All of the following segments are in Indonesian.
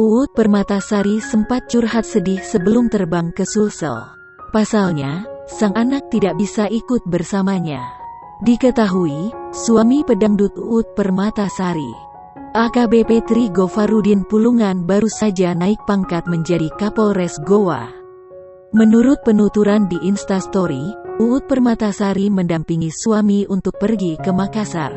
Uut Permatasari sempat curhat sedih sebelum terbang ke Sulsel. Pasalnya, sang anak tidak bisa ikut bersamanya. Diketahui, suami pedangdut Uut Permatasari, AKBP Tri Gofarudin Pulungan baru saja naik pangkat menjadi Kapolres Goa. Menurut penuturan di Instastory, Uut Permatasari mendampingi suami untuk pergi ke Makassar.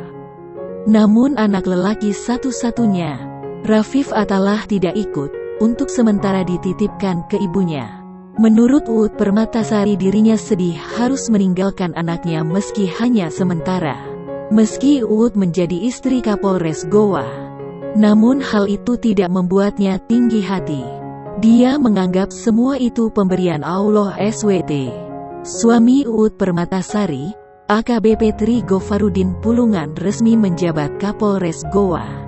Namun anak lelaki satu-satunya, Rafif Atalah, tidak ikut, untuk sementara dititipkan ke ibunya. Menurut Uut Permatasari, dirinya sedih harus meninggalkan anaknya meski hanya sementara. Meski Uut menjadi istri Kapolres Goa, namun hal itu tidak membuatnya tinggi hati. Dia menganggap semua itu pemberian Allah SWT. Suami Uut Permatasari, AKBP Tri Gofarudin Pulungan, resmi menjabat Kapolres Goa.